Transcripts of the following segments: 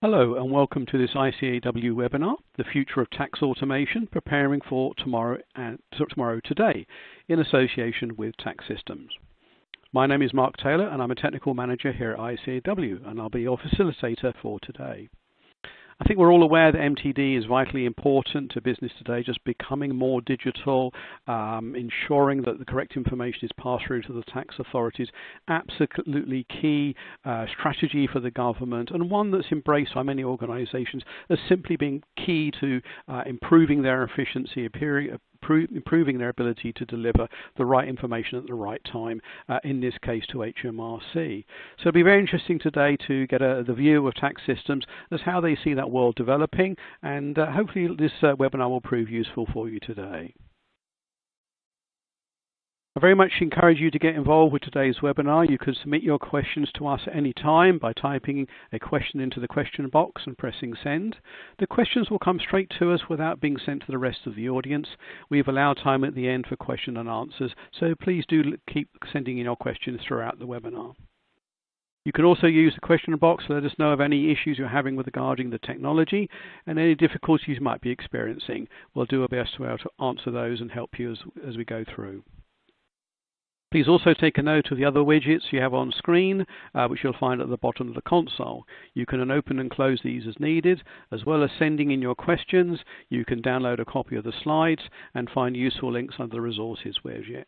Hello and welcome to this ICAEW webinar, The Future of Tax Automation, Preparing for Tomorrow Today, in association with Tax Systems. My name is Mark Taylor and I'm a Technical Manager here at ICAEW, and I'll be your facilitator for today. I think we're all aware that MTD is vitally important to business today, just becoming more digital, ensuring that the correct information is passed through to the tax authorities. Absolutely key strategy for the government, and one that's embraced by many organisations as simply being key to improving their efficiency, improving their ability to deliver the right information at the right time, in this case to HMRC. So it'll be very interesting today to get the view of tax systems as how they see that world developing, and hopefully this webinar will prove useful for you today. I very much encourage you to get involved with today's webinar. You can submit your questions to us at any time by typing a question into the question box and pressing send. The questions will come straight to us without being sent to the rest of the audience. We've allowed time at the end for question and answers, so please do keep sending in your questions throughout the webinar. You can also use the question box to let us know of any issues you're having regarding the technology and any difficulties you might be experiencing. We'll do our best to be able to answer those and help you as we go through. Please also take a note of the other widgets you have on screen, which you'll find at the bottom of the console. You can open and close these as needed, as well as sending in your questions. You can download a copy of the slides and find useful links under the resources widget.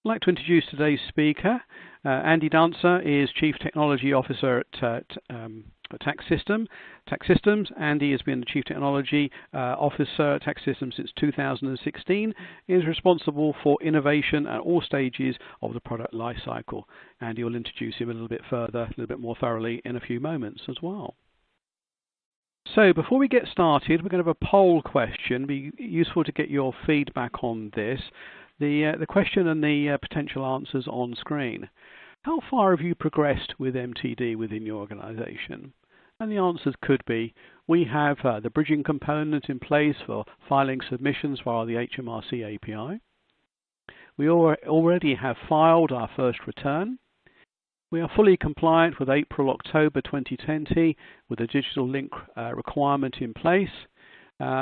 I'd like to introduce today's speaker. Andy Dancer is Chief Technology Officer at Tax Systems. Andy has been the Chief Technology Officer at Tax Systems since 2016. He is responsible for innovation at all stages of the product lifecycle. Andy will introduce him a little bit further, a little bit more thoroughly in a few moments as well. So before we get started, we're going to have a poll question. It'd be useful to get your feedback on this. The question and the potential answers on screen. How far have you progressed with MTD within your organisation? And the answers could be, we have the bridging component in place for filing submissions via the HMRC API. We already have filed our first return. We are fully compliant with April-October 2020 with a digital link requirement in place.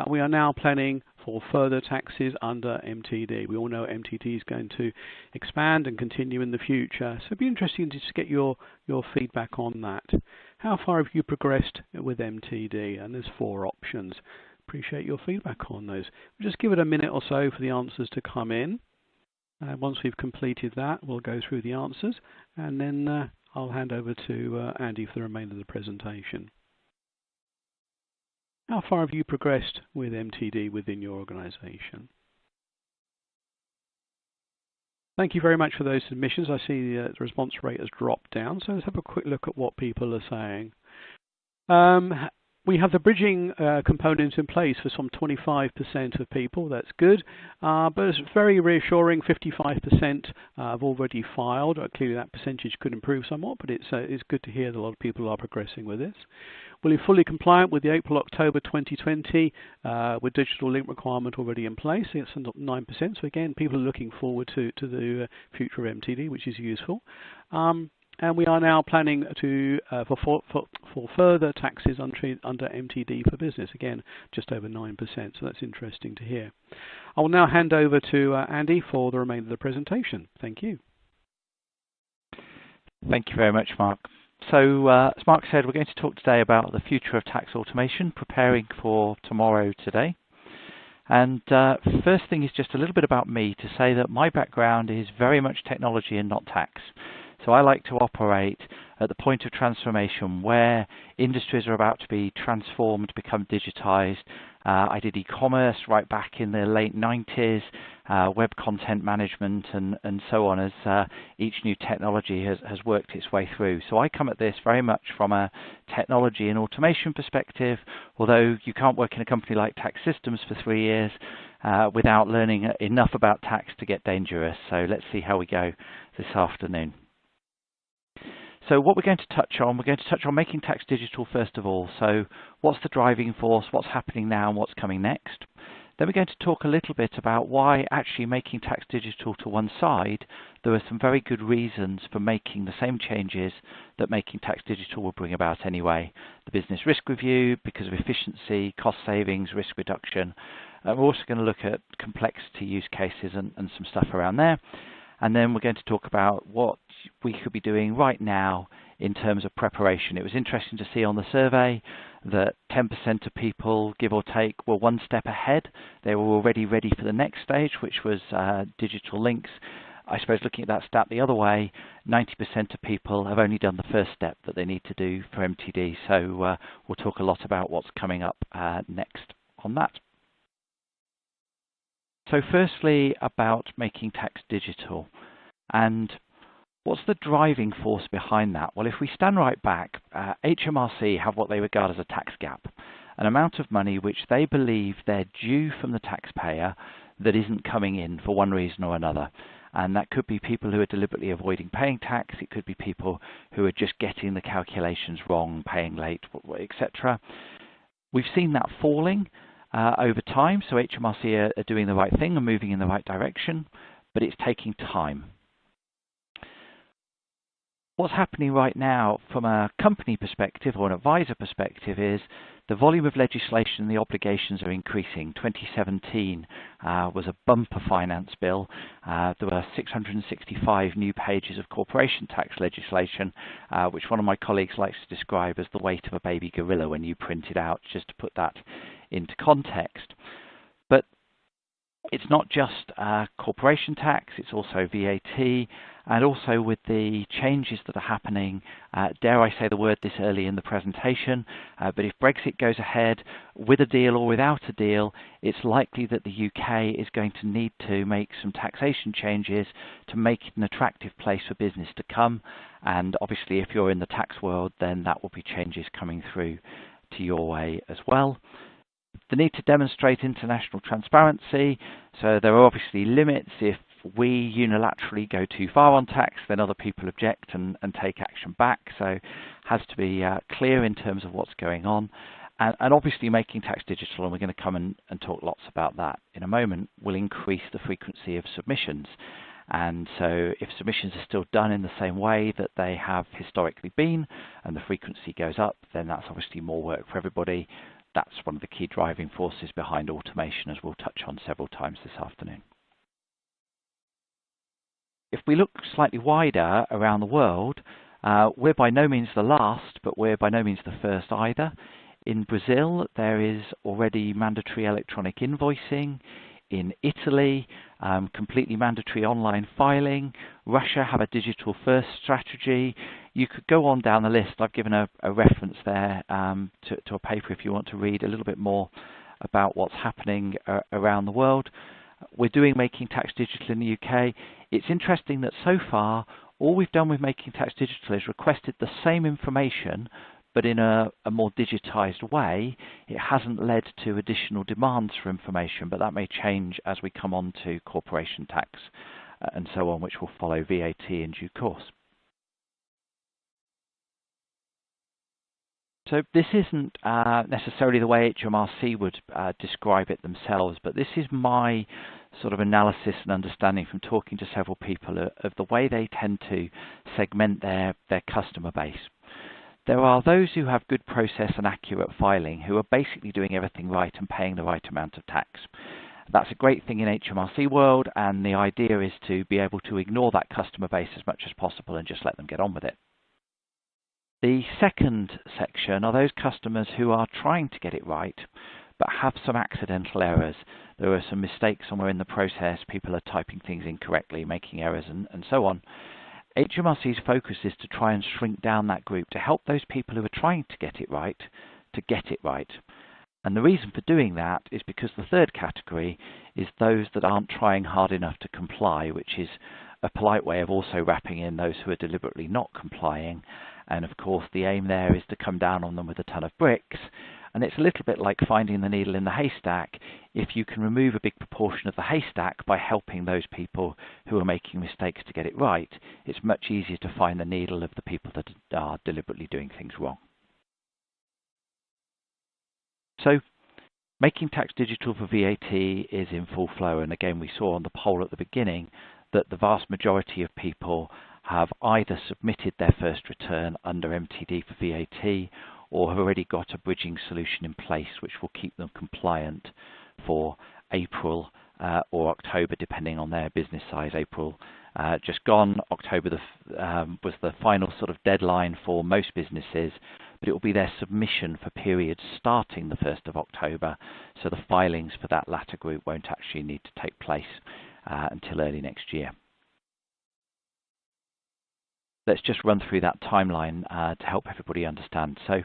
We are now planning for further taxes under MTD. We all know MTD is going to expand and continue in the future, so it'd be interesting to just get your feedback on that. How far have you progressed with MTD? And there's 4 options. Appreciate your feedback on those. Just give it a minute or so for the answers to come in. Once we've completed that, we'll go through the answers, and then I'll hand over to Andy for the remainder of the presentation. How far have you progressed with MTD within your organisation? Thank you very much for those submissions. I see the response rate has dropped down, so let's have a quick look at what people are saying. We have the bridging component in place for some 25% of people. That's good, but it's very reassuring. 55% have already filed. Clearly, that percentage could improve somewhat, but it's good to hear that a lot of people are progressing with this. We're fully compliant with the April-October 2020 with digital link requirement already in place. It's 9%. So again, people are looking forward to the future of MTD, which is useful. And we are now planning to for further taxes under MTD for business. Again, just over 9%, so that's interesting to hear. I will now hand over to Andy for the remainder of the presentation. Thank you. Thank you very much, Mark. So, as Mark said, we're going to talk today about the future of tax automation, preparing for tomorrow today. And first thing is just a little bit about me, to say that my background is very much technology and not tax. So I like to operate at the point of transformation where industries are about to be transformed, become digitized. I did e-commerce right back in the late 90s, web content management and so on, as each new technology has worked its way through. So I come at this very much from a technology and automation perspective, although you can't work in a company like Tax Systems for 3 years without learning enough about tax to get dangerous. So let's see how we go this afternoon. So what we're going to touch on making tax digital first of all. So what's the driving force, what's happening now and what's coming next? Then we're going to talk a little bit about why actually making tax digital to one side there are some very good reasons for making the same changes that Making Tax Digital will bring about anyway. The business risk review, because of efficiency, cost savings, risk reduction. We're also going to look at complexity use cases and some stuff around there. And then we're going to talk about what we could be doing right now in terms of preparation. It was interesting to see on the survey that 10% of people, give or take, were one step ahead. They were already ready for the next stage, which was digital links. I suppose looking at that stat the other way, 90% of people have only done the first step that they need to do for MTD. So we'll talk a lot about what's coming up next on that. So firstly, about Making Tax Digital. And what's the driving force behind that? Well, if we stand right back, HMRC have what they regard as a tax gap, an amount of money which they believe they're due from the taxpayer that isn't coming in for one reason or another. And that could be people who are deliberately avoiding paying tax. It could be people who are just getting the calculations wrong, paying late, etc. We've seen that falling over time, so HMRC are doing the right thing and moving in the right direction, but it's taking time. What's happening right now from a company perspective or an advisor perspective is the volume of legislation and the obligations are increasing. 2017 was a bumper finance bill. There were 665 new pages of corporation tax legislation, which one of my colleagues likes to describe as the weight of a baby gorilla when you print it out, just to put that into context. But it's not just corporation tax, it's also VAT, and also with the changes that are happening, dare I say the word this early in the presentation, but if Brexit goes ahead with a deal or without a deal, it's likely that the UK is going to need to make some taxation changes to make it an attractive place for business to come. And obviously if you're in the tax world, then that will be changes coming through to your way as well. The need to demonstrate international transparency. So there are obviously limits. If we unilaterally go too far on tax, then other people object and take action back. So it has to be clear in terms of what's going on. And obviously Making Tax Digital, and we're going to come and talk lots about that in a moment, will increase the frequency of submissions. And so if submissions are still done in the same way that they have historically been, and the frequency goes up, then that's obviously more work for everybody. That's one of the key driving forces behind automation, as we'll touch on several times this afternoon. If we look slightly wider around the world, we're by no means the last, but we're by no means the first either. In Brazil, there is already mandatory electronic invoicing. In Italy, completely mandatory online filing. Russia have a digital first strategy. You could go on down the list. I've given a reference there to a paper if you want to read a little bit more about what's happening around the world. We're doing Making Tax Digital in the UK. It's interesting that so far, all we've done with Making Tax Digital is requested the same information, but in a more digitized way. It hasn't led to additional demands for information, but that may change as we come on to corporation tax and so on, which will follow VAT in due course. So this isn't necessarily the way HMRC would describe it themselves, but this is my sort of analysis and understanding from talking to several people of the way they tend to segment their customer base. There are those who have good process and accurate filing who are basically doing everything right and paying the right amount of tax. That's a great thing in HMRC world, and the idea is to be able to ignore that customer base as much as possible and just let them get on with it. The second section are those customers who are trying to get it right, but have some accidental errors. There are some mistakes somewhere in the process, people are typing things incorrectly, making errors, and so on. HMRC's focus is to try and shrink down that group to help those people who are trying to get it right to get it right. And the reason for doing that is because the third category is those that aren't trying hard enough to comply, which is a polite way of also wrapping in those who are deliberately not complying. And of course the aim there is to come down on them with a ton of bricks. And it's a little bit like finding the needle in the haystack. If you can remove a big proportion of the haystack by helping those people who are making mistakes to get it right, it's much easier to find the needle of the people that are deliberately doing things wrong. So, Making Tax Digital for VAT is in full flow, and again we saw on the poll at the beginning that the vast majority of people have either submitted their first return under MTD for VAT or have already got a bridging solution in place which will keep them compliant for April or October, depending on their business size. April just gone, October was the final sort of deadline for most businesses, but it will be their submission for periods starting the 1st of October, so the filings for that latter group won't actually need to take place until early next year. Let's just run through that timeline to help everybody understand. So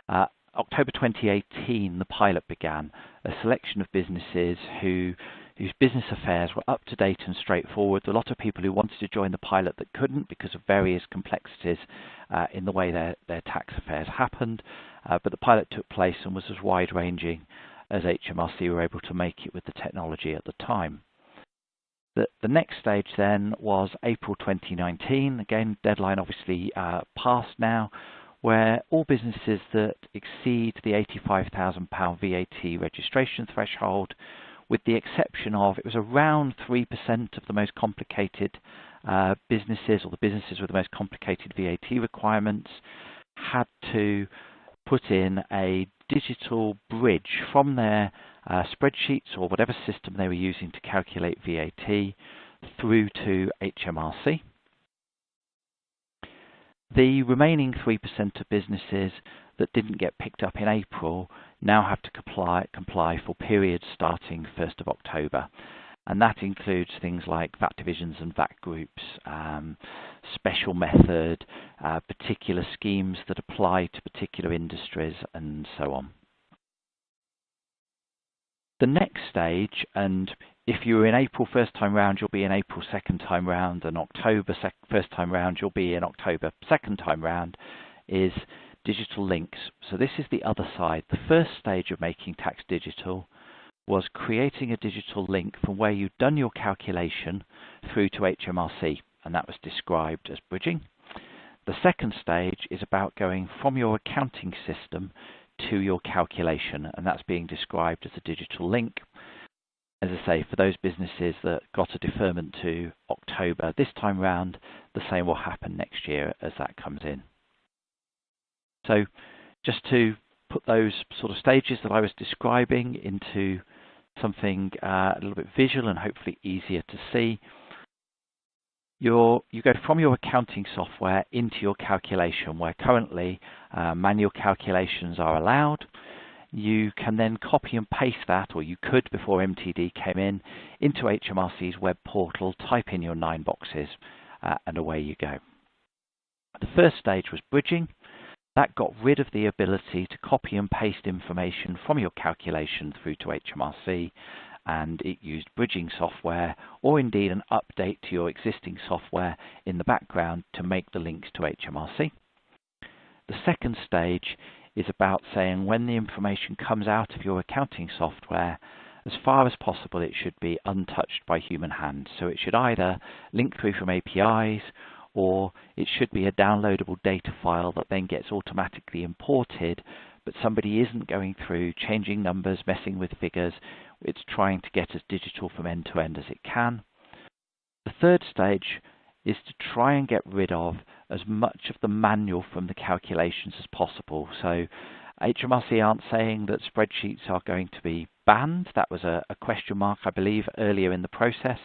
October 2018, the pilot began. A selection of businesses whose business affairs were up to date and straightforward. A lot of people who wanted to join the pilot that couldn't because of various complexities in the way their tax affairs happened. But the pilot took place and was as wide-ranging as HMRC were able to make it with the technology at the time. The next stage then was April 2019. Again, deadline obviously passed now, where all businesses that exceed the £85,000 VAT registration threshold, with the exception of, it was around 3% of the most complicated businesses, or the businesses with the most complicated VAT requirements, had to put in a digital bridge from their spreadsheets or whatever system they were using to calculate VAT through to HMRC. The remaining 3% of businesses that didn't get picked up in April now have to comply for periods starting 1st of October. And that includes things like VAT divisions and VAT groups, special method, particular schemes that apply to particular industries, and so on. The next stage, and if you were in April first time round, you'll be in April second time round, and October first time round, you'll be in October second time round, is digital links. So this is the other side. The first stage of making tax digital was creating a digital link from where you'd done your calculation through to HMRC, and that was described as bridging. The second stage is about going from your accounting system to your calculation, and that's being described as a digital link. As I say, for those businesses that got a deferment to October this time round, the same will happen next year as that comes in. So just to put those sort of stages that I was describing into something a little bit visual and hopefully easier to see, you go from your accounting software into your calculation, where currently manual calculations are allowed. You can then copy and paste that, or you could before MTD came in, into HMRC's web portal, type in your 9 boxes, and away you go. The first stage was bridging. That got rid of the ability to copy and paste information from your calculation through to HMRC, and it used bridging software, or indeed an update to your existing software in the background to make the links to HMRC. The second stage is about saying when the information comes out of your accounting software, as far as possible it should be untouched by human hand. So it should either link through from APIs, or it should be a downloadable data file that then gets automatically imported, but somebody isn't going through, changing numbers, messing with figures. It's trying to get as digital from end to end as it can. The third stage is to try and get rid of as much of the manual from the calculations as possible. So HMRC aren't saying that spreadsheets are going to be banned. That was a question mark, I believe, earlier in the process.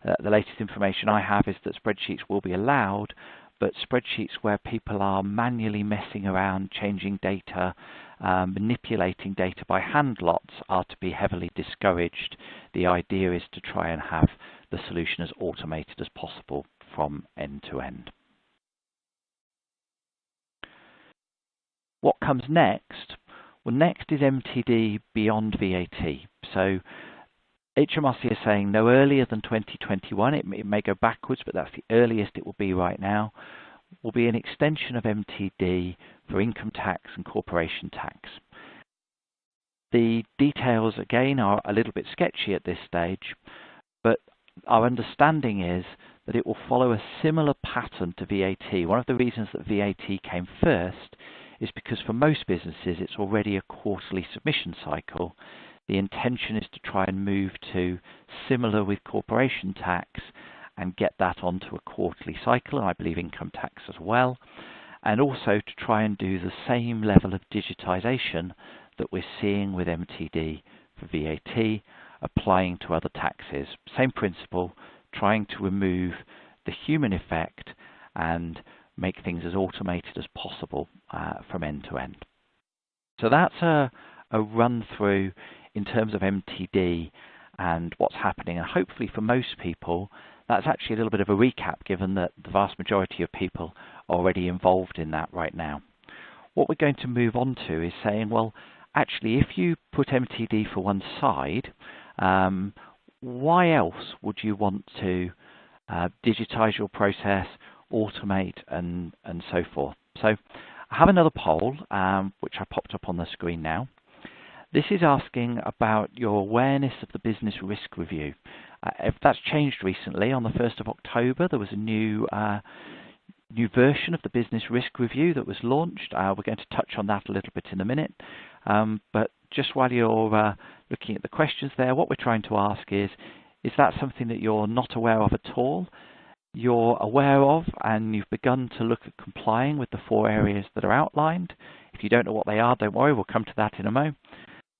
The latest information I have is that spreadsheets will be allowed, but spreadsheets where people are manually messing around, changing data, manipulating data by hand lots are to be heavily discouraged. The idea is to try and have the solution as automated as possible from end to end. What comes next? Well, next is MTD beyond VAT. So HMRC is saying no earlier than 2021. It may go backwards, but that's the earliest it will be right now. Will be an extension of MTD for income tax and corporation tax. The details, again, are a little bit sketchy at this stage, but our understanding is that it will follow a similar pattern to VAT. One of the reasons that VAT came first is because for most businesses it's already a quarterly submission cycle. The intention is to try and move to similar with corporation tax and get that onto a quarterly cycle, and I believe income tax as well, and also to try and do the same level of digitization that we're seeing with MTD for VAT, applying to other taxes. Same principle, trying to remove the human effect and make things as automated as possible from end to end. So that's a run through in terms of MTD and what's happening, and hopefully for most people that's actually a little bit of a recap, given that the vast majority of people are already involved in that right now. What we're going to move on to is saying, well, actually, if you put MTD for one side, why else would you want to digitize your process, automate, and so forth? So I have another poll, which I popped up on the screen now. This is asking about your awareness of the business risk review. If that's changed recently, on the 1st of October, there was a new version of the business risk review that was launched. We're going to touch on that a little bit in a minute. But just while you're looking at the questions there, what we're trying to ask is that something that you're not aware of at all, you're aware of, and you've begun to look at complying with the 4 areas that are outlined? If you don't know what they are, don't worry, we'll come to that in a moment.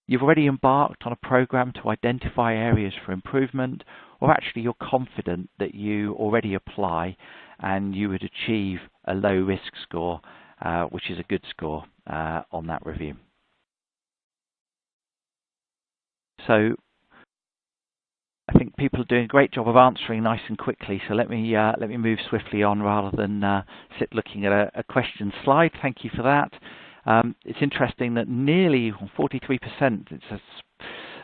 You've already embarked on a program to identify areas for improvement, or actually you're confident that you already apply and you would achieve a low risk score, which is a good score on that review. So I think people are doing a great job of answering nice and quickly, so let me move swiftly on rather than sit looking at a question slide. Thank you for that. It's interesting that nearly 43%,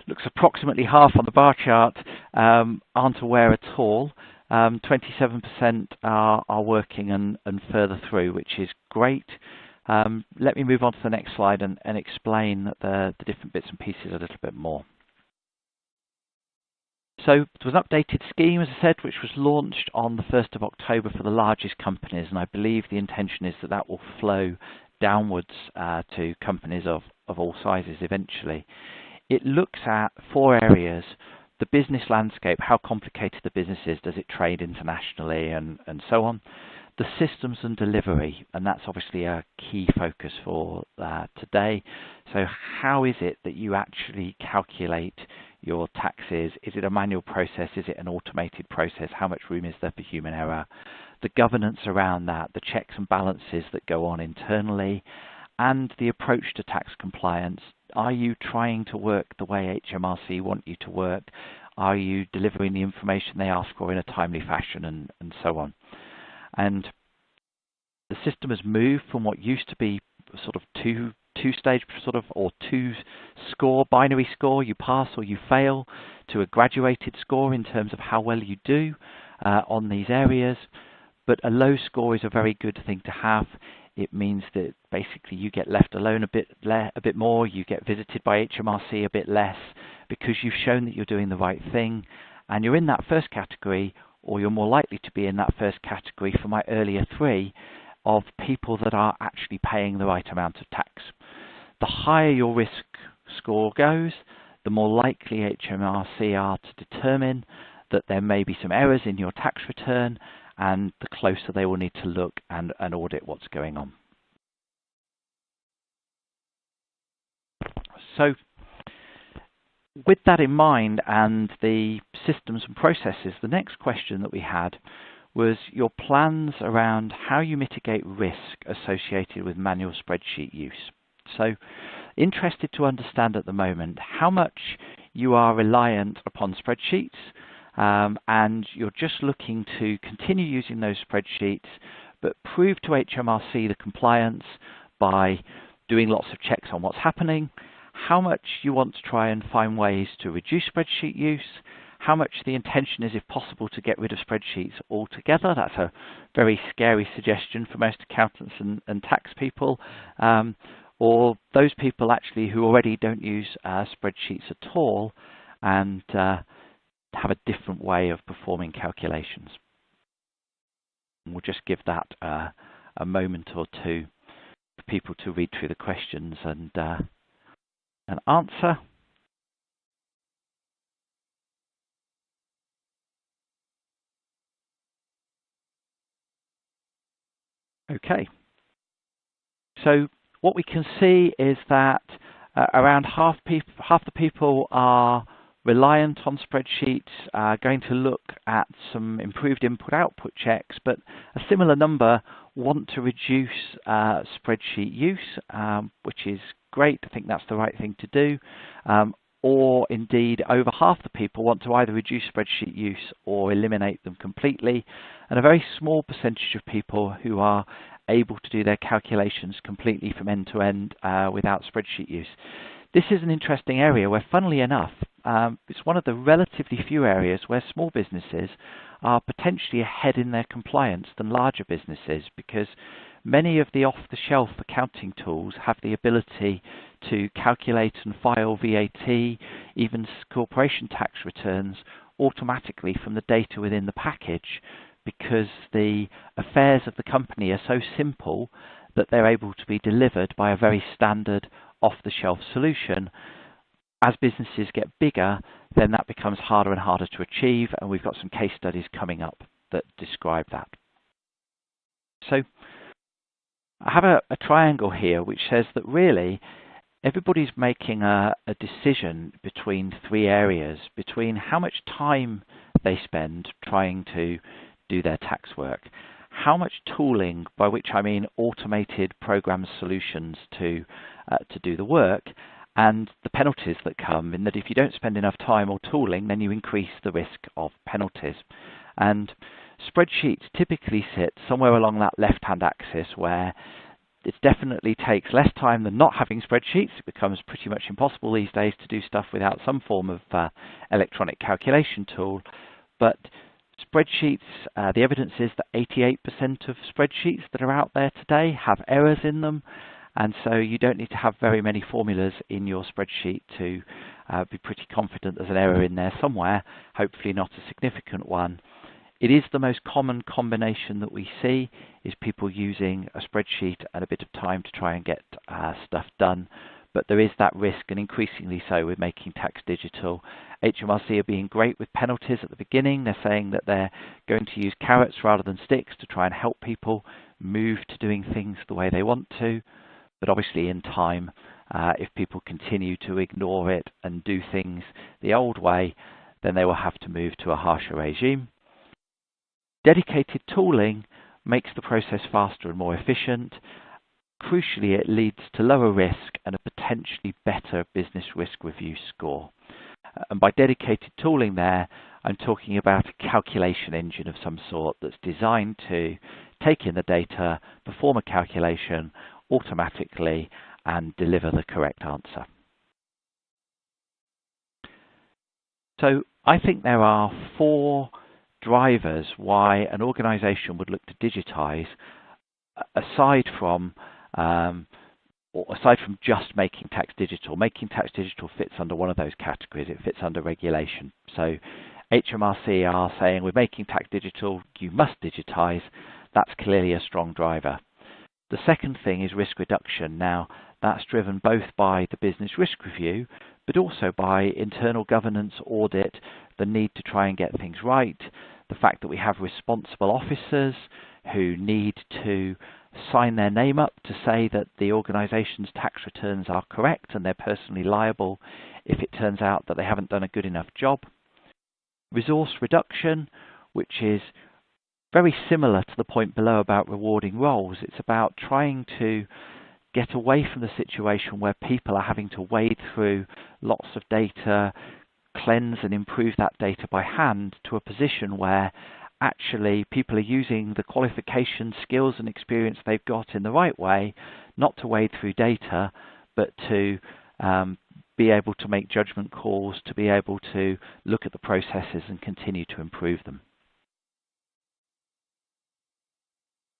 looks approximately half on the bar chart, aren't aware at all. 27% are working and further through, which is great. Let me move on to the next slide and explain the different bits and pieces a little bit more. So there was an updated scheme, as I said, which was launched on the 1st of October for the largest companies, and I believe the intention is that that will flow downwards to companies of all sizes eventually. It looks at 4 areas: the business landscape, how complicated the business is, does it trade internationally, and so on. The systems and delivery, and that's obviously a key focus for today. So how is it that you actually calculate your taxes? Is it a manual process? Is it an automated process? How much room is there for human error? The governance around that, the checks and balances that go on internally, and the approach to tax compliance. Are you trying to work the way HMRC want you to work? Are you delivering the information they ask for in a timely fashion, and so on? And the system has moved from what used to be sort of two-stage sort of, or 2-score binary score, you pass or you fail, to a graduated score in terms of how well you do on these areas. But a low score is a very good thing to have. It means that basically you get left alone a bit more, you get visited by HMRC a bit less, because you've shown that you're doing the right thing, and you're in that first category, or you're more likely to be in that first category for my earlier 3 of people that are actually paying the right amount of tax. The higher your risk score goes, the more likely HMRC are to determine that there may be some errors in your tax return, and the closer they will need to look and audit what's going on. So with that in mind and the systems and processes, the next question that we had was your plans around how you mitigate risk associated with manual spreadsheet use. So interested to understand at the moment how much you are reliant upon spreadsheets, and you're just looking to continue using those spreadsheets, but prove to HMRC the compliance by doing lots of checks on what's happening, how much you want to try and find ways to reduce spreadsheet use, how much the intention is, if possible, to get rid of spreadsheets altogether. That's a very scary suggestion for most accountants and tax people, or those people actually who already don't use spreadsheets at all and have a different way of performing calculations. And we'll just give that a moment or two for people to read through the questions and answer. Okay, so what we can see is that around half the people are reliant on spreadsheets, going to look at some improved input-output checks, but a similar number want to reduce spreadsheet use, which is great. I think that's the right thing to do. Or indeed, over half the people want to either reduce spreadsheet use or eliminate them completely, and a very small percentage of people who are able to do their calculations completely from end to end without spreadsheet use. This is an interesting area where, funnily enough, it's one of the relatively few areas where small businesses are potentially ahead in their compliance than larger businesses, because many of the off-the-shelf accounting tools have the ability to calculate and file VAT, even corporation tax returns, automatically from the data within the package, because the affairs of the company are so simple that they're able to be delivered by a very standard off-the-shelf solution. As businesses get bigger, then that becomes harder and harder to achieve, and we've got some case studies coming up that describe that. So I have a triangle here which says that really everybody's making a decision between three areas, between how much time they spend trying to do their tax work, how much tooling, by which I mean automated program solutions to do the work, and the penalties that come, in that if you don't spend enough time or tooling, then you increase the risk of penalties. And spreadsheets typically sit somewhere along that left-hand axis, where it definitely takes less time than not having spreadsheets. It becomes pretty much impossible these days to do stuff without some form of electronic calculation tool. But spreadsheets, the evidence is that 88% of spreadsheets that are out there today have errors in them, and so you don't need to have very many formulas in your spreadsheet to be pretty confident there's an error in there somewhere, hopefully not a significant one. It is the most common combination that we see, is people using a spreadsheet and a bit of time to try and get stuff done. But there is that risk, and increasingly so, with making tax digital. HMRC are being great with penalties at the beginning. They're saying that they're going to use carrots rather than sticks to try and help people move to doing things the way they want to. But obviously in time, if people continue to ignore it and do things the old way, then they will have to move to a harsher regime. Dedicated tooling makes the process faster and more efficient. Crucially, it leads to lower risk and a potentially better business risk review score. And by dedicated tooling there, I'm talking about a calculation engine of some sort that's designed to take in the data, perform a calculation automatically, and deliver the correct answer. So I think there are four drivers why an organization would look to digitize, aside from just making tax digital. Making tax digital fits under one of those categories. It fits under regulation. So HMRC are saying, with making tax digital, you must digitize. That's clearly a strong driver. The second thing is risk reduction. Now, that's driven both by the business risk review, but also by internal governance audit, the need to try and get things right, the fact that we have responsible officers who need to sign their name up to say that the organization's tax returns are correct and they're personally liable if it turns out that they haven't done a good enough job. Resource reduction, which is very similar to the point below about rewarding roles. It's about trying to get away from the situation where people are having to wade through lots of data, cleanse and improve that data by hand, to a position where actually people are using the qualifications, skills and experience they've got in the right way, not to wade through data, but to be able to make judgment calls, to be able to look at the processes and continue to improve them.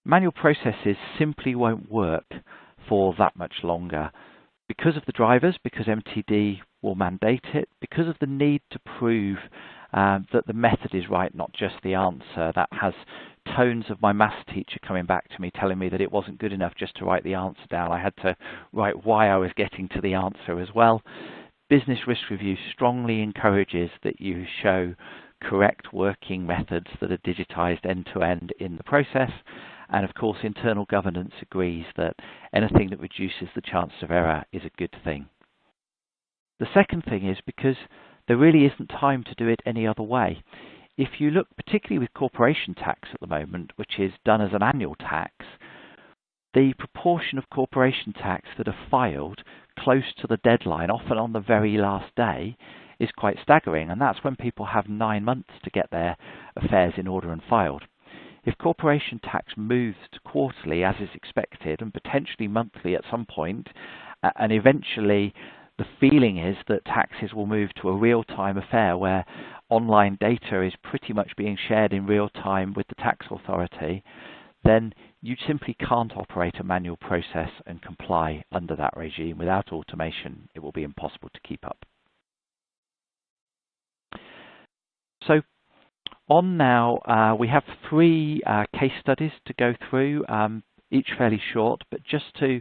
Manual processes simply won't work for that much longer because of the drivers, because MTD will mandate it, because of the need to prove that the method is right, not just the answer. That has tones of my maths teacher coming back to me telling me that it wasn't good enough just to write the answer down. I had to write why I was getting to the answer as well. Business risk review strongly encourages that you show correct working methods that are digitized end-to-end in the process. And of course, internal governance agrees that anything that reduces the chance of error is a good thing. The second thing is because there really isn't time to do it any other way. If you look particularly with corporation tax at the moment, which is done as an annual tax, the proportion of corporation tax that are filed close to the deadline, often on the very last day, is quite staggering, and that's when people have 9 months to get their affairs in order and filed. If corporation tax moves to quarterly, as is expected, and potentially monthly at some point, and eventually the feeling is that taxes will move to a real-time affair where online data is pretty much being shared in real time with the tax authority, then you simply can't operate a manual process and comply under that regime. Without automation, it will be impossible to keep up. So on now, we have 3 case studies to go through, each fairly short, but just to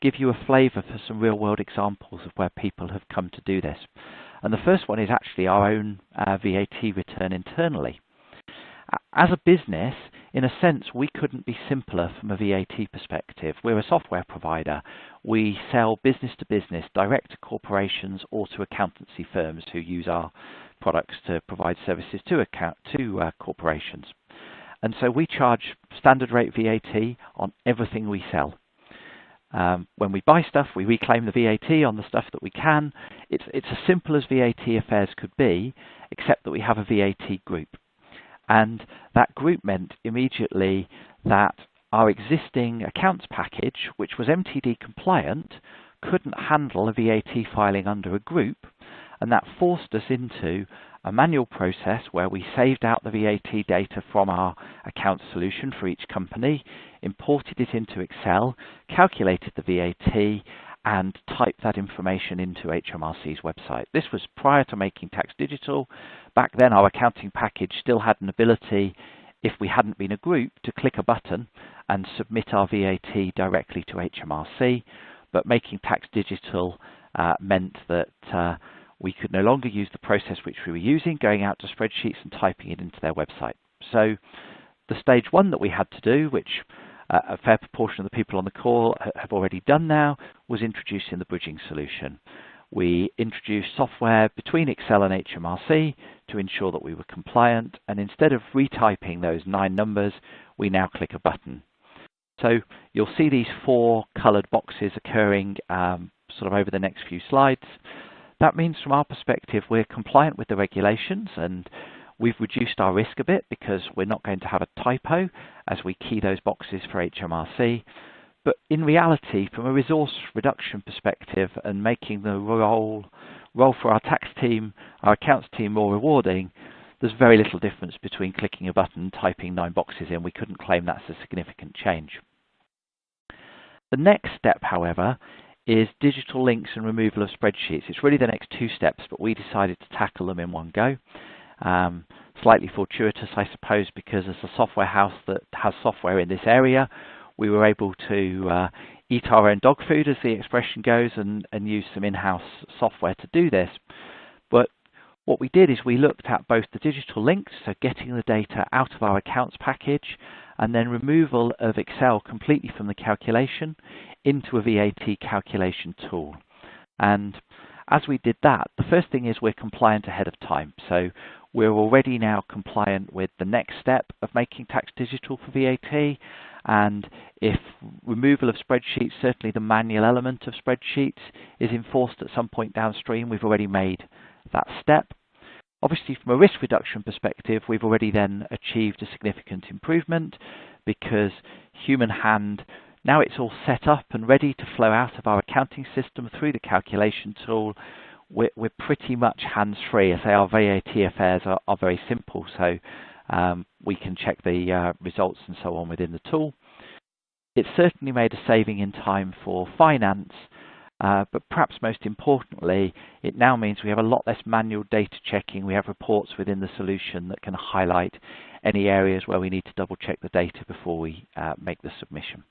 give you a flavour for some real-world examples of where people have come to do this. And the first one is actually our own VAT return internally. As a business, in a sense, we couldn't be simpler from a VAT perspective. We're a software provider. We sell business to business, direct to corporations or to accountancy firms who use our products to provide services to corporations. And so we charge standard rate VAT on everything we sell. When we buy stuff, we reclaim the VAT on the stuff that we can. It's as simple as VAT affairs could be, except that we have a VAT group. And that group meant immediately that our existing accounts package, which was MTD compliant, couldn't handle a VAT filing under a group, and that forced us into a manual process where we saved out the VAT data from our account solution for each company, imported it into Excel, calculated the VAT, and typed that information into HMRC's website. This was prior to making tax digital. Back then, our accounting package still had an ability, if we hadn't been a group, to click a button and submit our VAT directly to HMRC. But making tax digital meant that we could no longer use the process which we were using, going out to spreadsheets and typing it into their website. So the stage 1 that we had to do, which a fair proportion of the people on the call have already done now, was introducing the bridging solution. We introduced software between Excel and HMRC to ensure that we were compliant, and instead of retyping those 9 numbers, we now click a button. So you'll see these 4 coloured boxes occurring sort of over the next few slides. That means from our perspective we're compliant with the regulations, and we've reduced our risk a bit because we're not going to have a typo as we key those boxes for HMRC. But in reality, from a resource reduction perspective and making the role for our tax team, our accounts team more rewarding, there's very little difference between clicking a button and typing 9 boxes in. We couldn't claim that's a significant change. The next step, however, is digital links and removal of spreadsheets. It's really the next 2 steps, but we decided to tackle them in one go. Slightly fortuitous, I suppose, because as a software house that has software in this area, we were able to eat our own dog food, as the expression goes, and use some in-house software to do this. But what we did is we looked at both the digital links, so getting the data out of our accounts package, and then removal of Excel completely from the calculation into a VAT calculation tool. And as we did that, the first thing is we're compliant ahead of time. So we're already now compliant with the next step of making tax digital for VAT. And if removal of spreadsheets, certainly the manual element of spreadsheets, is enforced at some point downstream, we've already made that step. Obviously, from a risk reduction perspective, we've already then achieved a significant improvement because human hand, now it's all set up and ready to flow out of our accounting system through the calculation tool. We're pretty much hands-free. I say our VAT affairs are very simple, so we can check the results and so on within the tool. It's certainly made a saving in time for finance, but perhaps most importantly, it now means we have a lot less manual data checking. We have reports within the solution that can highlight any areas where we need to double check the data before we make the submission.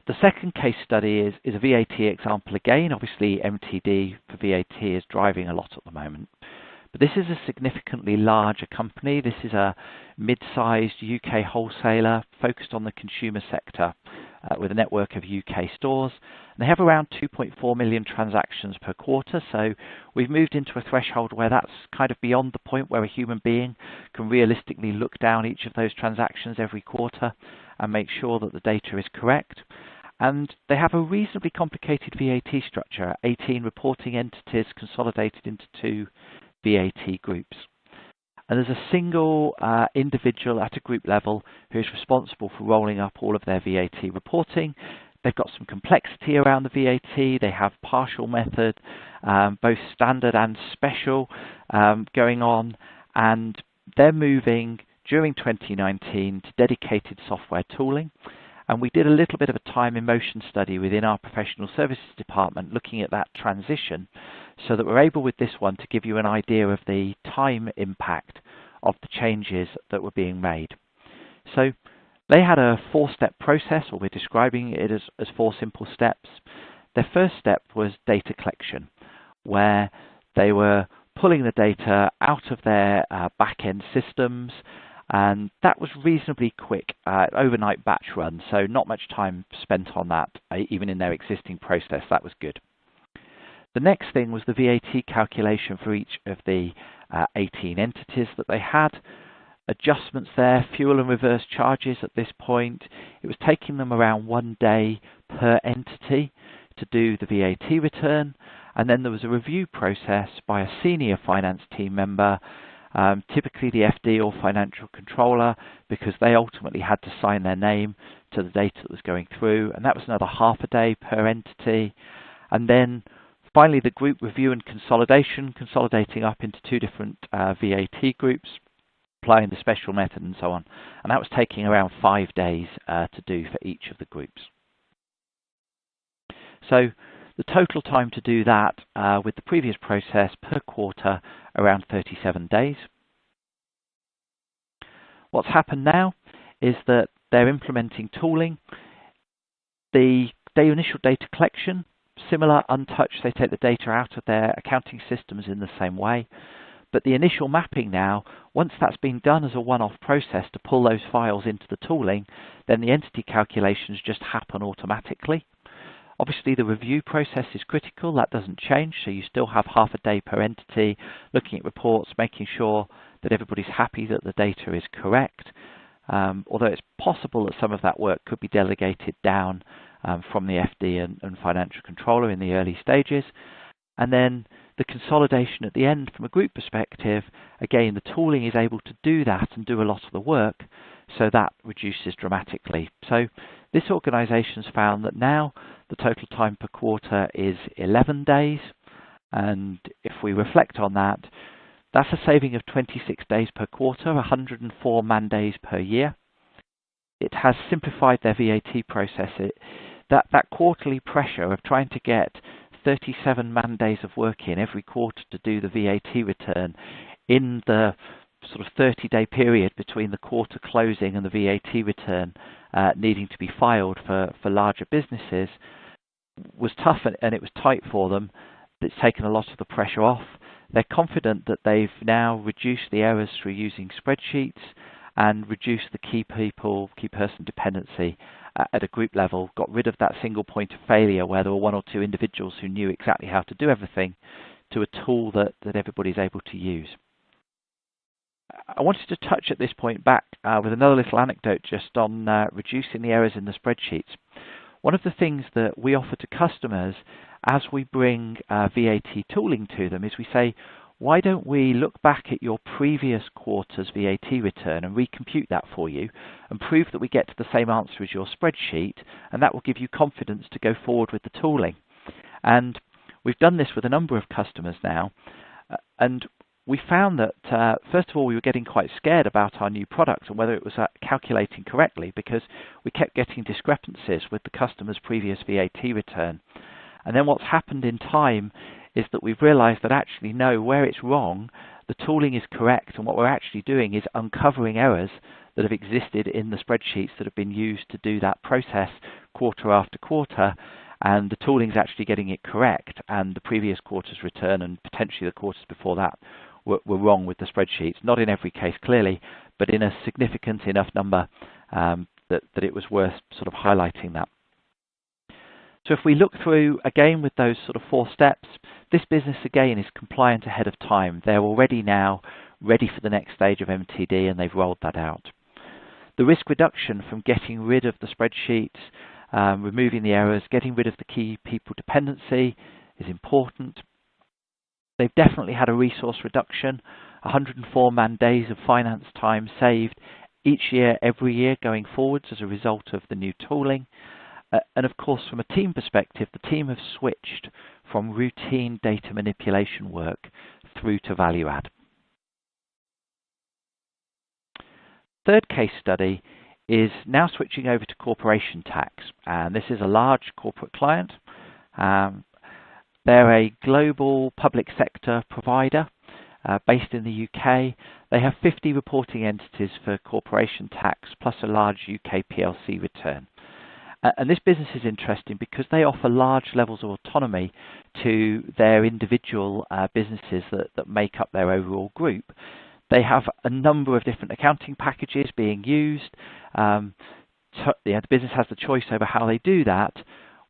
The second case study is a VAT example again. Obviously, MTD for VAT is driving a lot at the moment. But this is a significantly larger company. This is a mid-sized UK wholesaler focused on the consumer sector with a network of UK stores. And they have around 2.4 million transactions per quarter, so we've moved into a threshold where that's kind of beyond the point where a human being can realistically look down each of those transactions every quarter and make sure that the data is correct. And they have a reasonably complicated VAT structure, 18 reporting entities consolidated into 2 VAT groups. And there's a single individual at a group level who is responsible for rolling up all of their VAT reporting. They've got some complexity around the VAT. They have partial method, both standard and special going on. And they're moving during 2019 to dedicated software tooling. And we did a little bit of a time in motion study within our professional services department looking at that transition, so that we're able with this one to give you an idea of the time impact of the changes that were being made. So they had a 4-step process, or we're describing it as 4 simple steps. Their first step was data collection, where they were pulling the data out of their back-end systems, and that was reasonably quick, overnight batch run, so not much time spent on that, even in their existing process. That was good. The next thing was the VAT calculation for each of the 18 entities that they had. Adjustments there, fuel and reverse charges at this point. It was taking them around 1 day per entity to do the VAT return, and then there was a review process by a senior finance team member, typically the FD or financial controller, because they ultimately had to sign their name to the data that was going through, and that was another half a day per entity. And then finally the group review and consolidation, consolidating up into 2 different VAT groups, applying the special method and so on. And that was taking around 5 days to do for each of the groups. So the total time to do that with the previous process per quarter, around 37 days. What's happened now is that they're implementing tooling. The initial data collection, similar, untouched. They take the data out of their accounting systems in the same way. But the initial mapping now, once that's been done as a one-off process to pull those files into the tooling, then the entity calculations just happen automatically. Obviously, the review process is critical. That doesn't change, so you still have half a day per entity, looking at reports, making sure that everybody's happy that the data is correct. Although it's possible that some of that work could be delegated down from the FD and financial controller in the early stages. And then the consolidation at the end from a group perspective, again, the tooling is able to do that and do a lot of the work, so that reduces dramatically. So this organisation's found that now the total time per quarter is 11 days, and if we reflect on that, that's a saving of 26 days per quarter, 104 man days per year. It has simplified their VAT process. That quarterly pressure of trying to get 37 man days of work in every quarter to do the VAT return in the sort of 30-day period between the quarter closing and the VAT return needing to be filed for larger businesses was tough, and it was tight for them. It's taken a lot of the pressure off. They're confident that they've now reduced the errors through using spreadsheets and reduced the key person dependency at a group level, got rid of that single point of failure where there were 1 or 2 individuals who knew exactly how to do everything, to a tool that everybody's able to use. I wanted to touch at this point back with another little anecdote just on reducing the errors in the spreadsheets. One of the things that we offer to customers as we bring VAT tooling to them is we say, why don't we look back at your previous quarter's VAT return and recompute that for you and prove that we get to the same answer as your spreadsheet, and that will give you confidence to go forward with the tooling. And we've done this with a number of customers now, and we found that, first of all, we were getting quite scared about our new product and whether it was calculating correctly, because we kept getting discrepancies with the customer's previous VAT return. And then what's happened in time is that we've realized that actually, no, where it's wrong, the tooling is correct, and what we're actually doing is uncovering errors that have existed in the spreadsheets that have been used to do that process quarter after quarter, and the tooling is actually getting it correct, and the previous quarter's return and potentially the quarters before that were wrong with the spreadsheets. Not in every case, clearly, but in a significant enough number that it was worth sort of highlighting that. So if we look through again with those sort of 4 steps, this business again is compliant ahead of time. They're already now ready for the next stage of MTD, and they've rolled that out. The risk reduction from getting rid of the spreadsheets, removing the errors, getting rid of the key people dependency is important. They've definitely had a resource reduction, 104 man-days of finance time saved each year, every year going forwards as a result of the new tooling. And of course, from a team perspective, the team have switched from routine data manipulation work through to value add. Third case study is now switching over to corporation tax, and this is a large corporate client. They're a global public sector provider based in the UK. They have 50 reporting entities for corporation tax plus a large UK PLC return. And this business is interesting because they offer large levels of autonomy to their individual businesses that make up their overall group. They have a number of different accounting packages being used. The business has the choice over how they do that,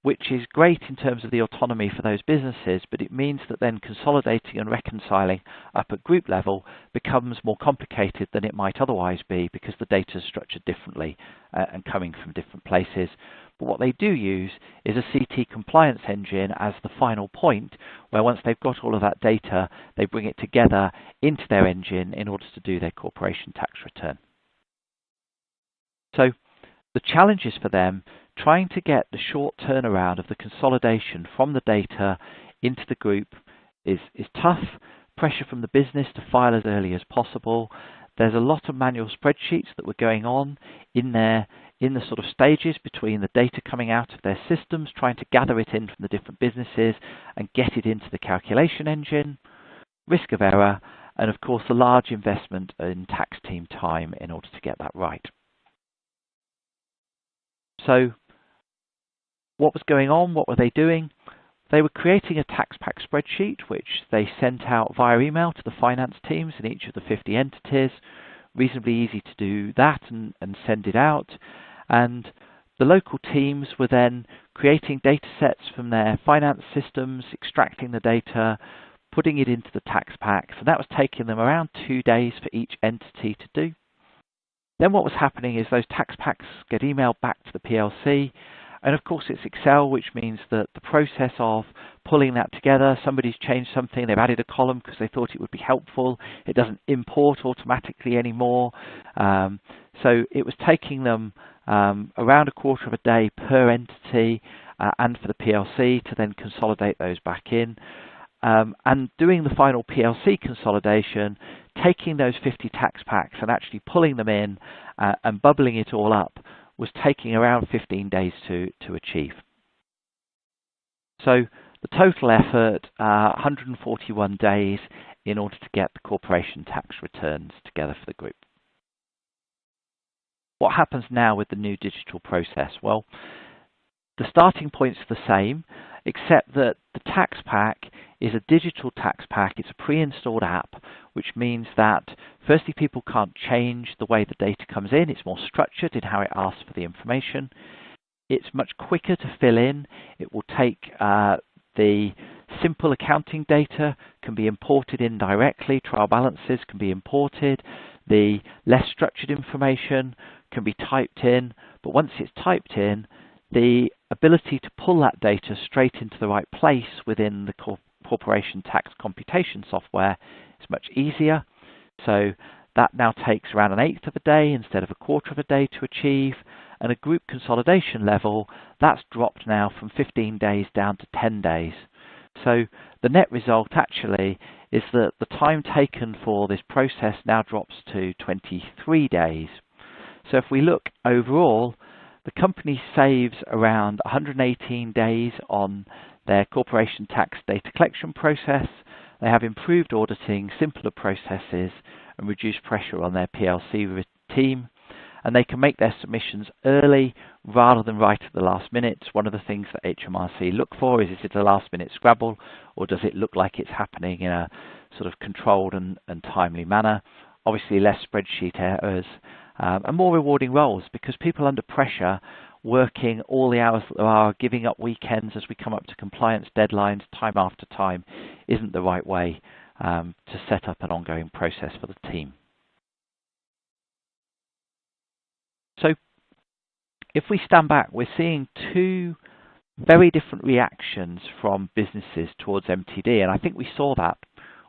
which is great in terms of the autonomy for those businesses, but it means that then consolidating and reconciling up at group level becomes more complicated than it might otherwise be because the data is structured differently and coming from different places. But what they do use is a CT compliance engine as the final point, where once they've got all of that data, they bring it together into their engine in order to do their corporation tax return. So the challenges for them, trying to get the short turnaround of the consolidation from the data into the group is tough. Pressure from the business to file as early as possible. There's a lot of manual spreadsheets that were going on in there in the sort of stages between the data coming out of their systems, trying to gather it in from the different businesses and get it into the calculation engine, risk of error, and of course the large investment in tax team time in order to get that right. So what was going on? What were they doing? They were creating a tax pack spreadsheet, which they sent out via email to the finance teams in each of the 50 entities. Reasonably easy to do that and send it out. And the local teams were then creating data sets from their finance systems, extracting the data, putting it into the tax packs. And that was taking them around 2 days for each entity to do. Then what was happening is those tax packs get emailed back to the PLC. And of course it's Excel, which means that the process of pulling that together, somebody's changed something, they've added a column because they thought it would be helpful. It doesn't import automatically anymore. So it was taking them around a quarter of a day per entity and for the PLC to then consolidate those back in. And doing the final PLC consolidation, taking those 50 tax packs and actually pulling them in and bubbling it all up was taking around 15 days to achieve. So the total effort, 141 days in order to get the corporation tax returns together for the group. What happens now with the new digital process? Well, the starting point's the same, except that the tax pack is a digital tax pack. It's a pre-installed app, which means that firstly people can't change the way the data comes in. It's more structured in how it asks for the information. It's much quicker to fill in. It will take the simple accounting data can be imported in directly. Trial balances can be imported. The less structured information can be typed in. But once it's typed in, the ability to pull that data straight into the right place within the corporation tax computation software is much easier. So that now takes around 1/8 of a day instead of a quarter of a day to achieve. And a group consolidation level, that's dropped now from 15 days down to 10 days. So the net result actually is that the time taken for this process now drops to 23 days. So if we look overall, the company saves around 118 days on their corporation tax data collection process. They have improved auditing, simpler processes, and reduced pressure on their PLC team. and they can make their submissions early rather than right at the last minute. One of the things that HMRC look for is it a last minute scrabble, or does it look like it's happening in a sort of controlled and timely manner? Obviously less spreadsheet errors, and more rewarding roles, because people under pressure, working all the hours that there are, giving up weekends as we come up to compliance deadlines time after time, isn't the right way to set up an ongoing process for the team. So if we stand back, we're seeing two very different reactions from businesses towards MTD, and I think we saw that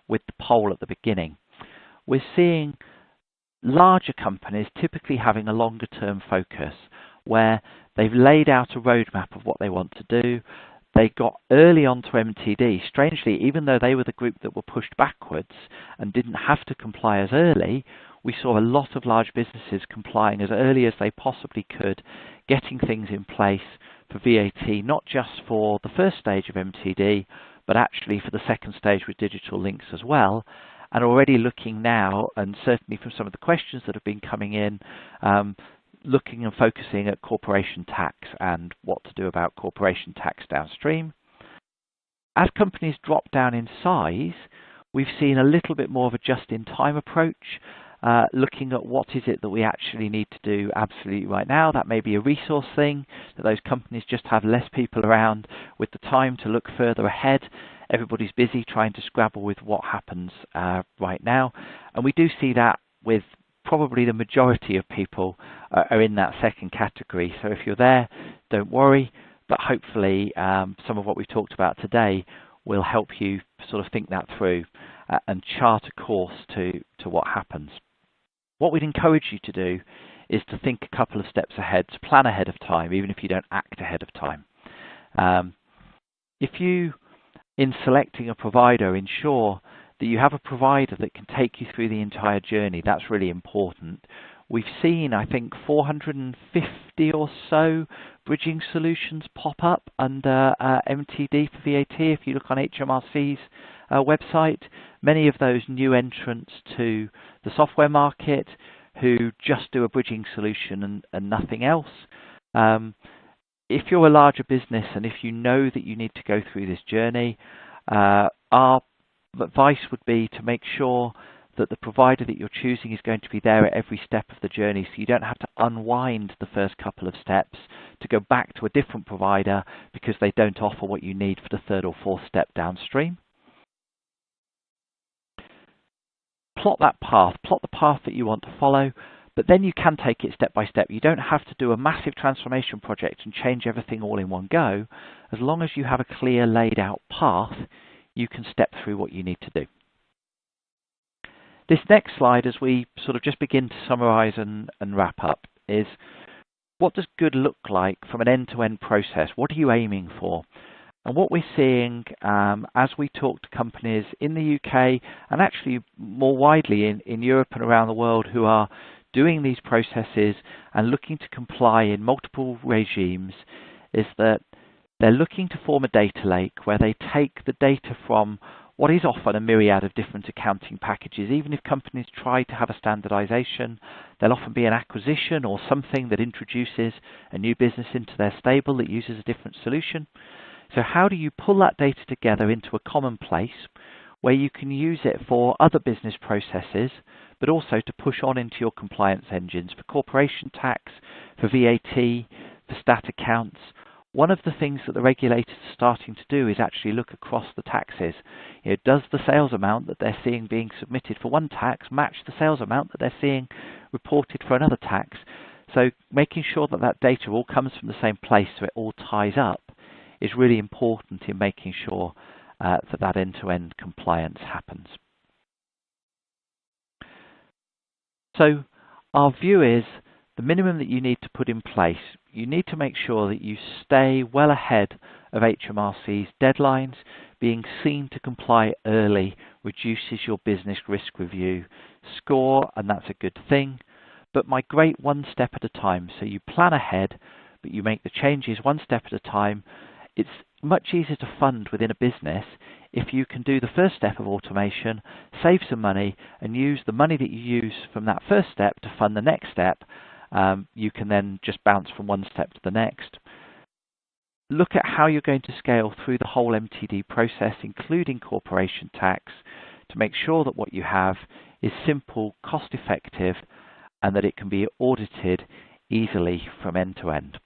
with the poll at the beginning. We're seeing larger companies typically having a longer term focus, where they've laid out a roadmap of what they want to do. They got early onto MTD. Strangely, even though they were the group that were pushed backwards and didn't have to comply as early, we saw a lot of large businesses complying as early as they possibly could, getting things in place for VAT, not just for the first stage of MTD, but actually for the second stage with digital links as well. And already looking now, and certainly from some of the questions that have been coming in, looking and focusing at corporation tax and what to do about corporation tax downstream. As companies drop down in size, we've seen a little bit more of a just-in-time approach, looking at what is it that we actually need to do absolutely right now. That may be a resource thing, that those companies just have less people around with the time to look further ahead. Everybody's busy trying to scrabble with what happens right now. And we do see that with probably the majority of people are in that second category. So if you're there, don't worry, but hopefully some of what we've talked about today will help you sort of think that through and chart a course to what happens. What we'd encourage you to do is to think a couple of steps ahead, to plan ahead of time, even if you don't act ahead of time. If you, in selecting a provider, ensure that you have a provider that can take you through the entire journey, that's really important. We've seen, I think, 450 or so bridging solutions pop up under MTD for VAT if you look on HMRC's website. Many of those new entrants to the software market who just do a bridging solution and nothing else. If you're a larger business and if you know that you need to go through this journey, our advice would be to make sure that the provider that you're choosing is going to be there at every step of the journey, so you don't have to unwind the first couple of steps to go back to a different provider because they don't offer what you need for the third or fourth step downstream. Plot that path, plot the path that you want to follow, but then you can take it step by step. You don't have to do a massive transformation project and change everything all in one go. As long as you have a clear laid out path, you can step through what you need to do. This next slide, as we sort of just begin to summarize and wrap up, is what does good look like from an end-to-end process? What are you aiming for? And what we're seeing as we talk to companies in the UK and actually more widely in Europe and around the world who are doing these processes and looking to comply in multiple regimes is that they're looking to form a data lake where they take the data from what is often a myriad of different accounting packages. Even if companies try to have a standardization, there'll often be an acquisition or something that introduces a new business into their stable that uses a different solution. So how do you pull that data together into a common place where you can use it for other business processes, but also to push on into your compliance engines for corporation tax, for VAT, for stat accounts? One of the things that the regulators are starting to do is actually look across the taxes. Does the sales amount that they're seeing being submitted for one tax match the sales amount that they're seeing reported for another tax? So making sure that that data all comes from the same place so it all ties up is really important in making sure that end-to-end compliance happens. So our view is the minimum that you need to put in place, you need to make sure that you stay well ahead of HMRC's deadlines. Being seen to comply early reduces your business risk review score, and that's a good thing. But migrate one step at a time. So you plan ahead, but you make the changes one step at a time. It's much easier to fund within a business if you can do the first step of automation, save some money, and use the money that you use from that first step to fund the next step. you can then just bounce from one step to the next. Look at how you're going to scale through the whole MTD process, including corporation tax, to make sure that what you have is simple, cost-effective, and that it can be audited easily from end to end.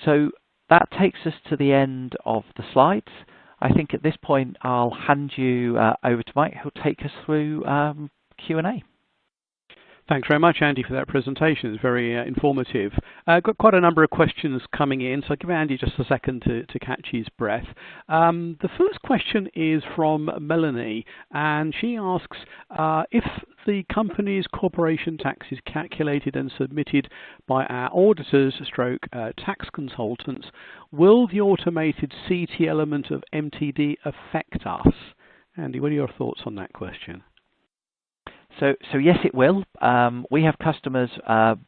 So that takes us to the end of the slides. I think at this point I'll hand you over to Mike, who'll take us through Q&A. Thanks very much, Andy, for that presentation. It's very informative. Got quite a number of questions coming in, so I'll give Andy just a second to catch his breath. The first question is from Melanie, and she asks, if the company's corporation tax is calculated and submitted by our auditors stroke tax consultants, will the automated CT element of MTD affect us? Andy, what are your thoughts on that question? So yes, it will. We have customers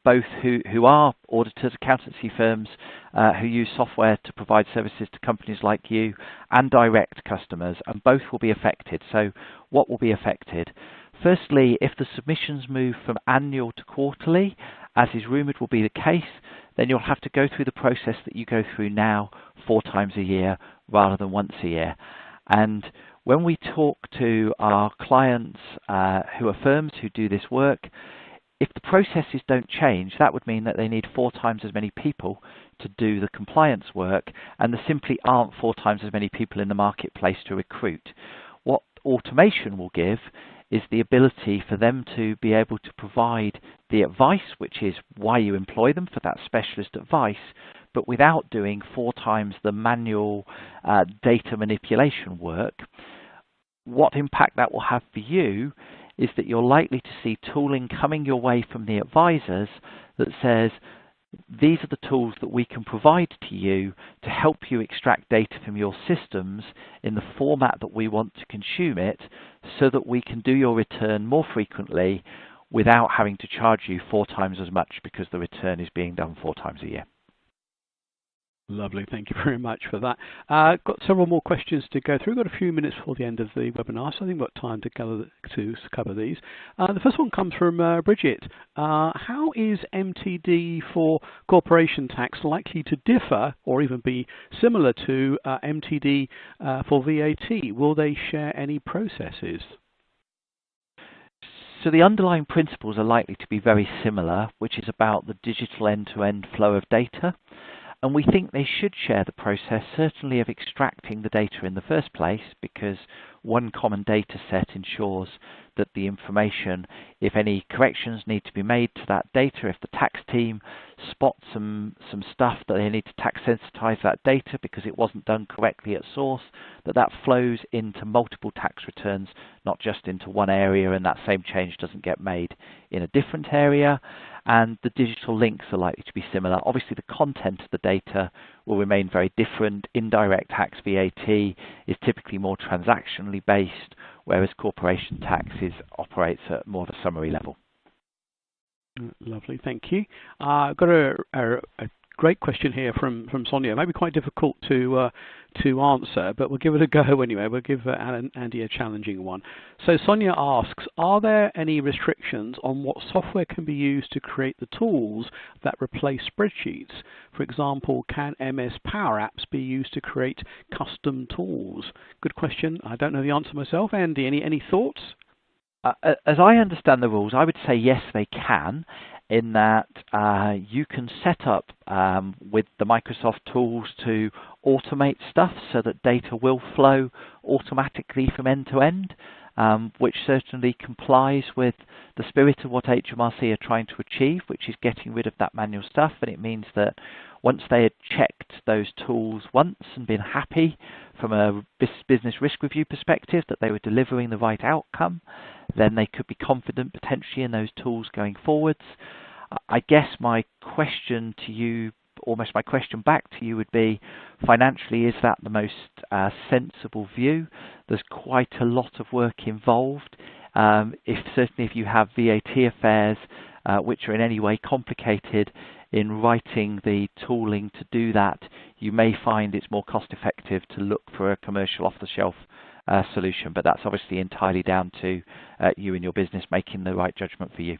both who are auditors, accountancy firms, who use software to provide services to companies like you, and direct customers, and both will be affected. So what will be affected? Firstly, if the submissions move from annual to quarterly, as is rumoured will be the case, then you'll have to go through the process that you go through now 4 times a year rather than once a year. And when we talk to our clients who are firms who do this work, if the processes don't change, that would mean that they need 4 times as many people to do the compliance work, and there simply aren't 4 times as many people in the marketplace to recruit. What automation will give is the ability for them to be able to provide the advice, which is why you employ them, for that specialist advice, but without doing 4 times the manual data manipulation work. What impact that will have for you is that you're likely to see tooling coming your way from the advisors that says, these are the tools that we can provide to you to help you extract data from your systems in the format that we want to consume it, so that we can do your return more frequently without having to charge you 4 times as much because the return is being done 4 times a year. Lovely, thank you very much for that. Got several more questions to go through. We've got a few minutes before the end of the webinar, so I think we've got time to cover these. The first one comes from Bridget. How is MTD for corporation tax likely to differ or even be similar to MTD for VAT? Will they share any processes? So the underlying principles are likely to be very similar, which is about the digital end-to-end flow of data. And we think they should share the process, certainly of extracting the data in the first place, because one common data set ensures that the information, if any corrections need to be made to that data, if the tax team spots some stuff that they need to tax sensitize that data because it wasn't done correctly at source, that flows into multiple tax returns, not just into one area, and that same change doesn't get made in a different area. And the digital links are likely to be similar. Obviously, the content of the data will remain very different. Indirect tax VAT is typically more transactionally based, whereas corporation tax operates at more of a summary level. Lovely, thank you. I've got a great question here from Sonia. Maybe quite difficult to answer, but we'll give it a go anyway. We'll give Andy a challenging one. So Sonia asks, are there any restrictions on what software can be used to create the tools that replace spreadsheets? For example, can MS Power Apps be used to create custom tools? Good question. I don't know the answer myself. Andy, any thoughts? As I understand the rules, I would say yes, they can, in that you can set up with the Microsoft tools to automate stuff so that data will flow automatically from end to end, which certainly complies with the spirit of what HMRC are trying to achieve, which is getting rid of that manual stuff. And it means that once they had checked those tools once and been happy from a business risk review perspective that they were delivering the right outcome, then they could be confident potentially in those tools going forwards. I guess my question to you, almost my question back to you would be, financially, is that the most sensible view? There's quite a lot of work involved. Certainly if you have VAT affairs which are in any way complicated, in writing the tooling to do that, you may find it's more cost effective to look for a commercial off-the-shelf solution, but that's obviously entirely down to you and your business making the right judgment for you.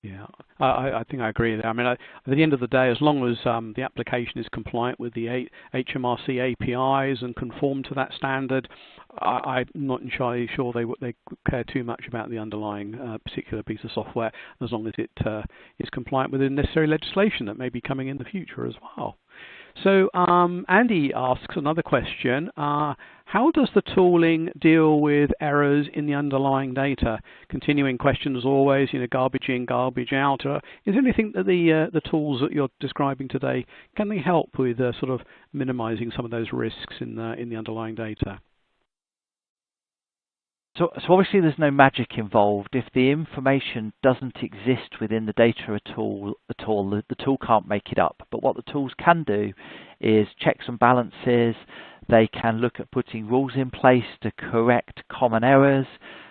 Yeah, I think I agree there. I mean, at the end of the day, as long as the application is compliant with the HMRC APIs and conform to that standard, I'm not entirely sure they care too much about the underlying particular piece of software, as long as it is compliant with the necessary legislation that may be coming in the future as well. So Andy asks another question. How does the tooling deal with errors in the underlying data? Continuing question as always, garbage in, garbage out. Is there anything that the tools that you're describing today, can they help with sort of minimizing some of those risks in the underlying data? So obviously there's no magic involved. If the information doesn't exist within the data at all, the tool can't make it up. But what the tools can do is checks and balances. They can look at putting rules in place to correct common errors.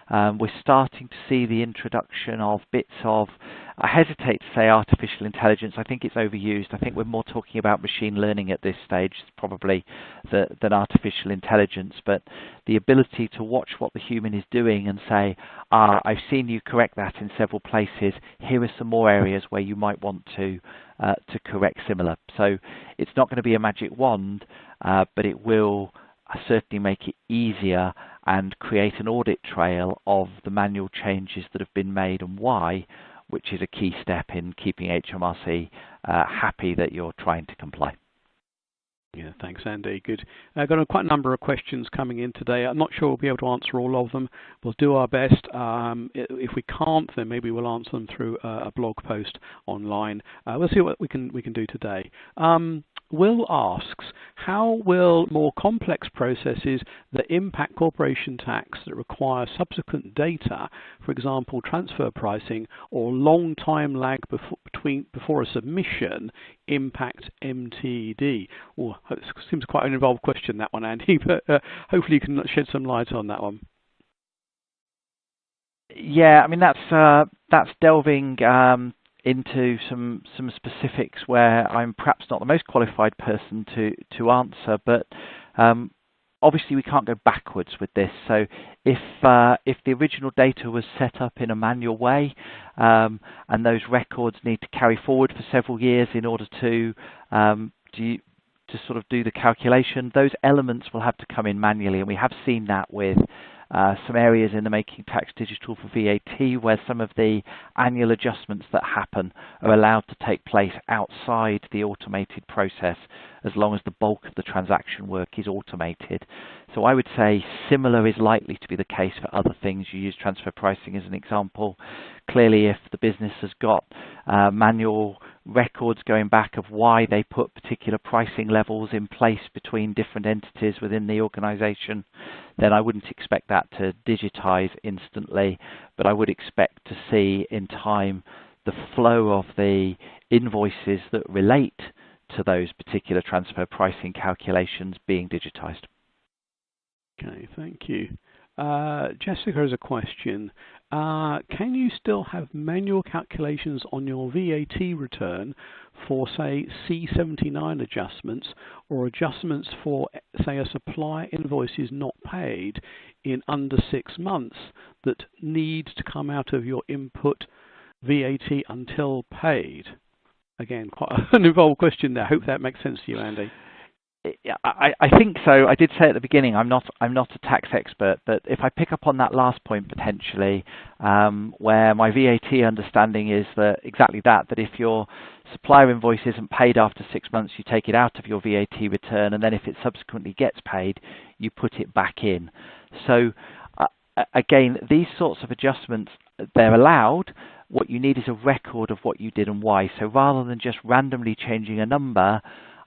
We're starting to see the introduction of bits of, I hesitate to say artificial intelligence. I think it's overused. I think we're more talking about machine learning at this stage, probably, than artificial intelligence. But the ability to watch what the human is doing and say, I've seen you correct that in several places. Here are some more areas where you might want to correct similar. So it's not going to be a magic wand, but it will certainly make it easier and create an audit trail of the manual changes that have been made and why, which is a key step in keeping HMRC happy that you're trying to comply. Yeah, thanks, Andy. Good. I've got quite a number of questions coming in today. I'm not sure we'll be able to answer all of them. We'll do our best. If we can't, then maybe we'll answer them through a blog post online. We'll see what we can do today. Will asks, how will more complex processes that impact corporation tax that require subsequent data, for example, transfer pricing or long time lag before a submission, impact MTD? Well, it seems quite an involved question, that one, Andy, but hopefully you can shed some light on that one. Yeah, I mean, that's delving into some specifics where I'm perhaps not the most qualified person to answer, but obviously we can't go backwards with this. So if the original data was set up in a manual way, and those records need to carry forward for several years in order to sort of do the calculation, those elements will have to come in manually, and we have seen that with some areas in the Making Tax Digital for VAT where some of the annual adjustments that happen are allowed to take place outside the automated process as long as the bulk of the transaction work is automated. So I would say similar is likely to be the case for other things. You use transfer pricing as an example. Clearly, if the business has got manual records going back of why they put particular pricing levels in place between different entities within the organization, then I wouldn't expect that to digitize instantly, but I would expect to see in time the flow of the invoices that relate to those particular transfer pricing calculations being digitized. Okay, thank you. Jessica has a question. Can you still have manual calculations on your VAT return for, say, C79 adjustments or adjustments for, say, a supplier invoice is not paid in under 6 months that need to come out of your input VAT until paid? Again, quite an involved question there. I hope that makes sense to you, Andy. I think so. I did say at the beginning I'm not a tax expert, but if I pick up on that last point potentially, where my VAT understanding is that exactly that if your supplier invoice isn't paid after 6 months, you take it out of your VAT return, and then if it subsequently gets paid, you put it back in. So again, these sorts of adjustments, they're allowed. What you need is a record of what you did and why. So rather than just randomly changing a number,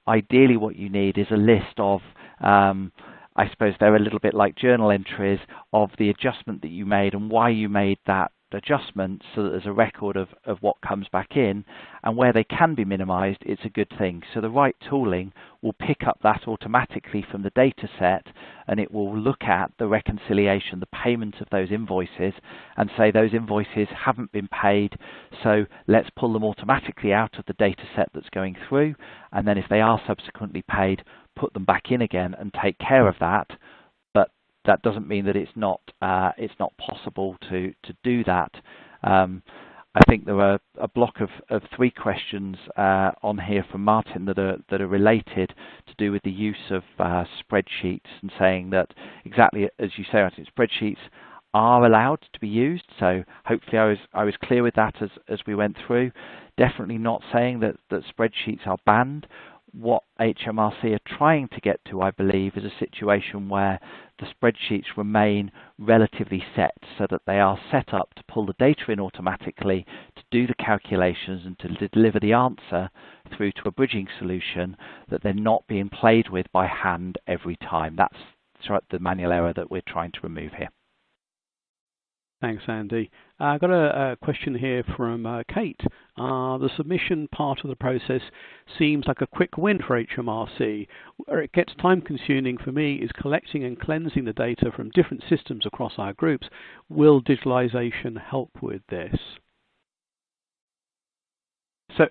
ideally what you need is a list of, I suppose they're a little bit like journal entries of the adjustment that you made and why you made that adjustment, so that there's a record of what comes back in, and where they can be minimized, it's a good thing. So the right tooling will pick up that automatically from the data set, and it will look at the reconciliation, the payment of those invoices, and say those invoices haven't been paid, so let's pull them automatically out of the data set that's going through, and then if they are subsequently paid, put them back in again and take care of that. But that doesn't mean that it's not possible to do that. I think there are a block of 3 questions on here from Martin that are related to do with the use of spreadsheets, and saying that exactly as you say, I think spreadsheets are allowed to be used. So hopefully I was clear with that as we went through. Definitely not saying that spreadsheets are banned. What HMRC are trying to get to, I believe, is a situation where the spreadsheets remain relatively set, so that they are set up to pull the data in automatically, to do the calculations and to deliver the answer through to a bridging solution, that they're not being played with by hand every time. That's the manual error that we're trying to remove here. Thanks, Andy. I've got a question here from Kate. The submission part of the process seems like a quick win for HMRC. Where it gets time consuming for me is collecting and cleansing the data from different systems across our groups. Will digitalization help with this? So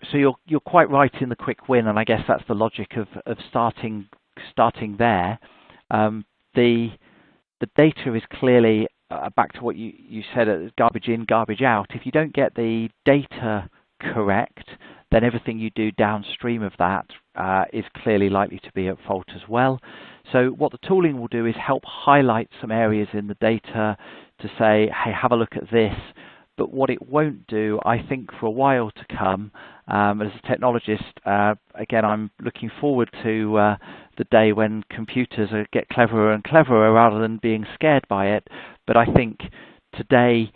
you're quite right in the quick win, and I guess that's the logic of starting there. The data is clearly back to what you said, garbage in, garbage out. If you don't get the data correct, then everything you do downstream of that is clearly likely to be at fault as well. So what the tooling will do is help highlight some areas in the data to say, hey, have a look at this. But what it won't do, I think, for a while to come, as a technologist, again, I'm looking forward to the day when computers get cleverer and cleverer rather than being scared by it. But I think today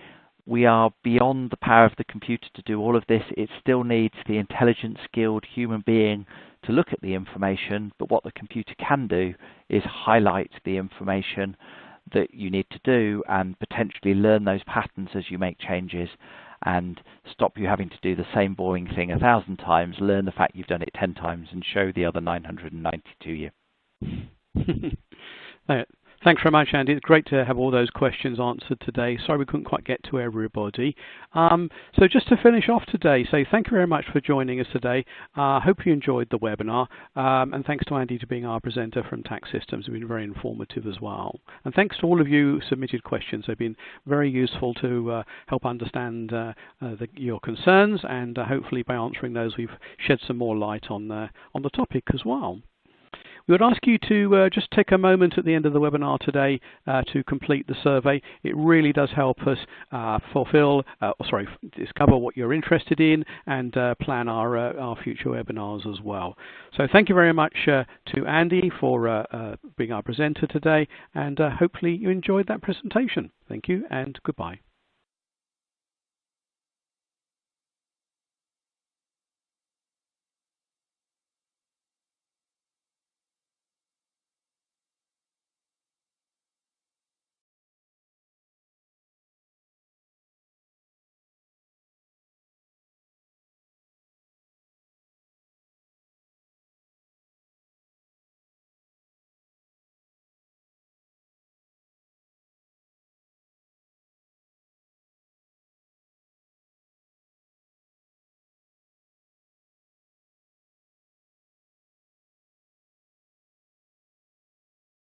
we are beyond the power of the computer to do all of this. It still needs the intelligent, skilled human being to look at the information. But what the computer can do is highlight the information that you need to do and potentially learn those patterns as you make changes, and stop you having to do the same boring thing 1,000 times, learn the fact you've done it 10 times and show the other 992 you. Thanks very much, Andy. It's great to have all those questions answered today. Sorry we couldn't quite get to everybody. So just to finish off today, say thank you very much for joining us today. Hope you enjoyed the webinar. And thanks to Andy for being our presenter from Tax Systems. It's been very informative as well. And thanks to all of you who submitted questions. They've been very useful to help understand your concerns, and hopefully by answering those we've shed some more light on the topic as well. We would ask you to just take a moment at the end of the webinar today to complete the survey. It really does help us discover what you're interested in and plan our future webinars as well. So thank you very much to Andy for being our presenter today, and hopefully you enjoyed that presentation. Thank you and goodbye.